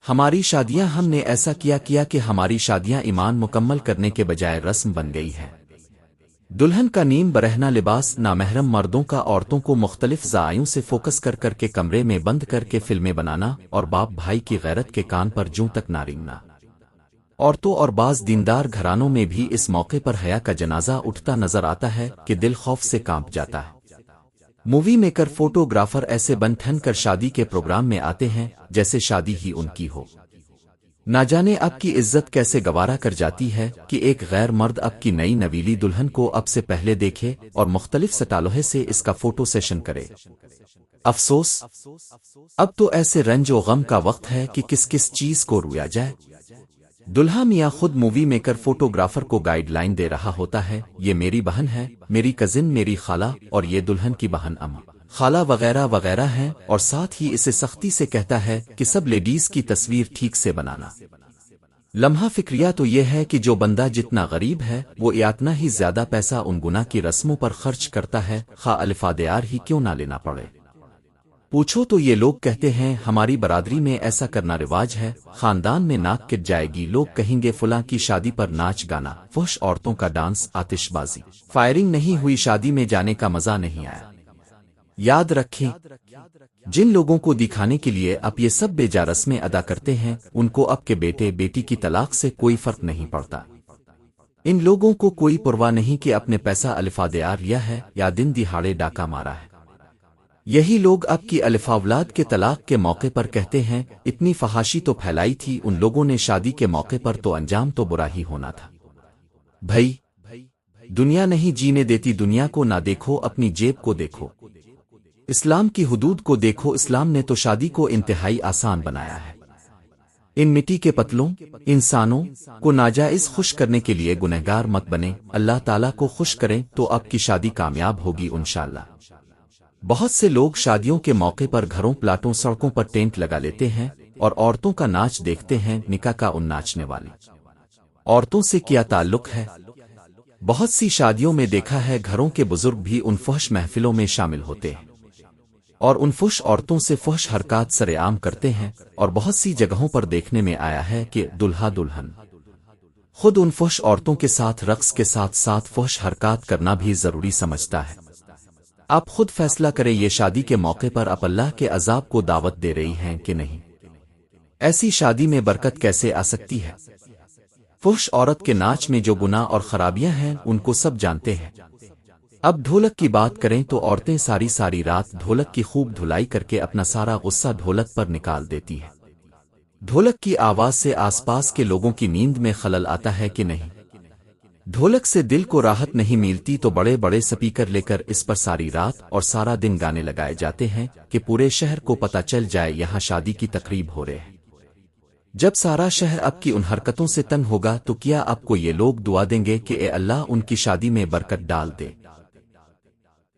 ہماری شادیاں ہم نے ایسا کیا کہ ہماری شادیاں ایمان مکمل کرنے کے بجائے رسم بن گئی ہیں۔ دلہن کا نیم برہنہ لباس نامحرم مردوں کا عورتوں کو مختلف ذرائعوں سے فوکس کر کے کمرے میں بند کر کے فلمیں بنانا اور باپ بھائی کی غیرت کے کان پر جوں تک نہ رینگنا۔ عورتوں اور بعض دیندار گھرانوں میں بھی اس موقع پر حیا کا جنازہ اٹھتا نظر آتا ہے کہ دل خوف سے کانپ جاتا ہے۔ مووی میکر فوٹوگرافر ایسے بن ٹھن کر شادی کے پروگرام میں آتے ہیں جیسے شادی ہی ان کی ہو۔ نہ جانے اب کی عزت کیسے گوارا کر جاتی ہے کہ ایک غیر مرد اب کی نئی نویلی دلہن کو اب سے پہلے دیکھے اور مختلف سٹالوہے سے اس کا فوٹو سیشن کرے۔ افسوس، اب تو ایسے رنج و غم کا وقت ہے کہ کس چیز کو رویا جائے۔ دلہا میاں خود مووی میکر فوٹوگرافر کو گائیڈ لائن دے رہا ہوتا ہے، یہ میری بہن ہے، میری کزن، میری خالہ، اور یہ دلہن کی بہن خالہ وغیرہ وغیرہ ہیں، اور ساتھ ہی اسے سختی سے کہتا ہے کہ سب لیڈیز کی تصویر ٹھیک سے بنانا۔ لمحہ فکریہ تو یہ ہے کہ جو بندہ جتنا غریب ہے وہ اتنا ہی زیادہ پیسہ ان گناہ کی رسموں پر خرچ کرتا ہے، خواہ الفادیار ہی کیوں نہ لینا پڑے۔ پوچھو تو یہ لوگ کہتے ہیں ہماری برادری میں ایسا کرنا رواج ہے، خاندان میں ناک کٹ جائے گی، لوگ کہیں گے فلاں کی شادی پر ناچ گانا، فحش عورتوں کا ڈانس، آتش بازی، فائرنگ نہیں ہوئی، شادی میں جانے کا مزہ نہیں آیا۔ یاد رکھیں، جن لوگوں کو دکھانے کے لیے اب یہ سب بے جا رسمیں ادا کرتے ہیں ان کو اب کے بیٹے بیٹی کی طلاق سے کوئی فرق نہیں پڑتا۔ ان لوگوں کو کوئی پرواہ نہیں کہ اپنے پیسہ الفادیار لیا ہے یا دن دہاڑے ڈاکہ مارا ہے۔ یہی لوگ اب کی الفا اولاد کے طلاق کے موقع پر کہتے ہیں اتنی فحاشی تو پھیلائی تھی ان لوگوں نے، شادی کے موقع پر تو انجام تو برا ہی ہونا تھا۔ بھائی، دنیا نہیں جینے دیتی دنیا کو، نہ دیکھو اپنی جیب کو، دیکھو اسلام کی حدود کو، دیکھو اسلام نے تو شادی کو انتہائی آسان بنایا ہے۔ ان مٹی کے پتلوں انسانوں کو ناجائز خوش کرنے کے لیے گنہگار مت بنے، اللہ تعالیٰ کو خوش کریں تو آپ کی شادی کامیاب ہوگی انشاءاللہ۔ بہت سے لوگ شادیوں کے موقع پر گھروں، پلاٹوں، سڑکوں پر ٹینٹ لگا لیتے ہیں اور عورتوں کا ناچ دیکھتے ہیں۔ نکاح کا ان ناچنے والی عورتوں سے کیا تعلق ہے؟ بہت سی شادیوں میں دیکھا ہے گھروں کے بزرگ بھی ان فحش محفلوں میں شامل ہوتے ہیں اور ان فحش عورتوں سے فحش حرکات سرے عام کرتے ہیں، اور بہت سی جگہوں پر دیکھنے میں آیا ہے کہ دلہا دلہن خود ان فحش عورتوں کے ساتھ رقص کے ساتھ ساتھ فحش حرکات کرنا بھی ضروری سمجھتا ہے۔ آپ خود فیصلہ کریں یہ شادی کے موقع پر آپ اللہ کے عذاب کو دعوت دے رہی ہیں کہ نہیں۔ ایسی شادی میں برکت کیسے آ سکتی ہے؟ فحش عورت کے ناچ میں جو گناہ اور خرابیاں ہیں ان کو سب جانتے ہیں۔ اب ڈھولک کی بات کریں تو عورتیں ساری رات ڈھولک کی خوب دھلائی کر کے اپنا سارا غصہ ڈھولک پر نکال دیتی ہے۔ ڈھولک کی آواز سے آس پاس کے لوگوں کی نیند میں خلل آتا ہے کہ نہیں؟ ڈھولک سے دل کو راحت نہیں ملتی تو بڑے بڑے سپیکر لے کر اس پر ساری رات اور سارا دن گانے لگائے جاتے ہیں کہ پورے شہر کو پتہ چل جائے یہاں شادی کی تقریب ہو رہے ہے۔ جب سارا شہر اب کی ان حرکتوں سے تنگ ہوگا تو کیا آپ کو یہ لوگ دعا دیں گے کہ اے اللہ ان کی شادی میں برکت ڈال دے؟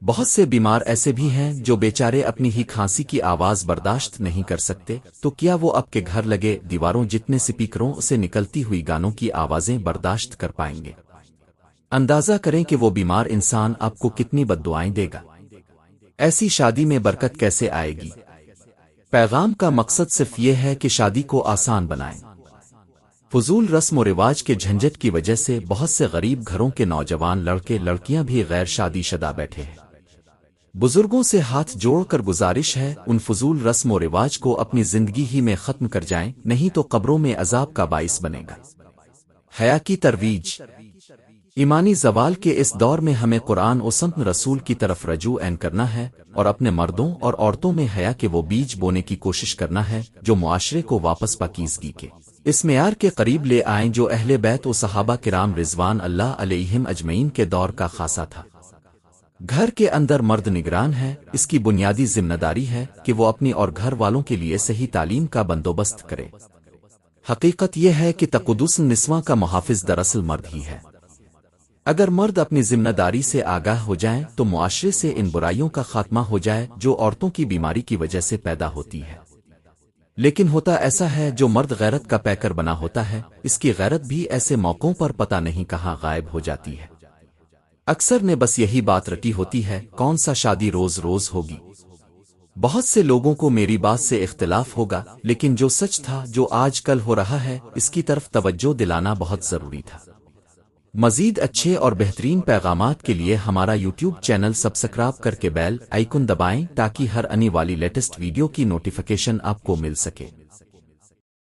بہت سے بیمار ایسے بھی ہیں جو بیچارے اپنی ہی کھانسی کی آواز برداشت نہیں کر سکتے، تو کیا وہ آپ کے گھر لگے دیواروں جتنے سپیکروں سے نکلتی ہوئی گانوں کی آوازیں برداشت کر پائیں گے؟ اندازہ کریں کہ وہ بیمار انسان آپ کو کتنی بد دعائیں دے گا۔ ایسی شادی میں برکت کیسے آئے گی؟ پیغام کا مقصد صرف یہ ہے کہ شادی کو آسان بنائیں۔ فضول رسم و رواج کے جھنجٹ کی وجہ سے بہت سے غریب گھروں کے نوجوان لڑکے لڑکیاں بھی غیر شادی شدہ بیٹھے ہیں۔ بزرگوں سے ہاتھ جوڑ کر گزارش ہے ان فضول رسم و رواج کو اپنی زندگی ہی میں ختم کر جائیں، نہیں تو قبروں میں عذاب کا باعث بنے گا۔ حیا کی ترویج۔ ایمانی زوال کے اس دور میں ہمیں قرآن و سنت رسول کی طرف رجوع کرنا ہے اور اپنے مردوں اور عورتوں میں حیا کے وہ بیج بونے کی کوشش کرنا ہے جو معاشرے کو واپس پاکیزگی کے اس معیار کے قریب لے آئیں جو اہل بیت و صحابہ کرام رضوان اللہ علیہم اجمعین کے دور کا خاصہ تھا۔ گھر کے اندر مرد نگران ہے، اس کی بنیادی ذمہ داری ہے کہ وہ اپنی اور گھر والوں کے لیے صحیح تعلیم کا بندوبست کرے۔ حقیقت یہ ہے کہ تقدس النسواں کا محافظ دراصل مرد ہی ہے۔ اگر مرد اپنی ذمہ داری سے آگاہ ہو جائیں تو معاشرے سے ان برائیوں کا خاتمہ ہو جائے جو عورتوں کی بیماری کی وجہ سے پیدا ہوتی ہے۔ لیکن ہوتا ایسا ہے جو مرد غیرت کا پیکر بنا ہوتا ہے، اس کی غیرت بھی ایسے موقعوں پر پتہ نہیں کہاں غائب ہو جاتی ہے۔ اکثر نے بس یہی بات رٹی ہوتی ہے کون سا شادی روز روز ہوگی۔ بہت سے لوگوں کو میری بات سے اختلاف ہوگا، لیکن جو سچ تھا جو آج کل ہو رہا ہے اس کی طرف توجہ دلانا بہت ضروری تھا۔ مزید اچھے اور بہترین پیغامات کے لیے ہمارا یوٹیوب چینل سبسکرائب کر کے بیل آئیکن دبائیں تاکہ ہر آنے والی لیٹسٹ ویڈیو کی نوٹیفیکیشن آپ کو مل سکے۔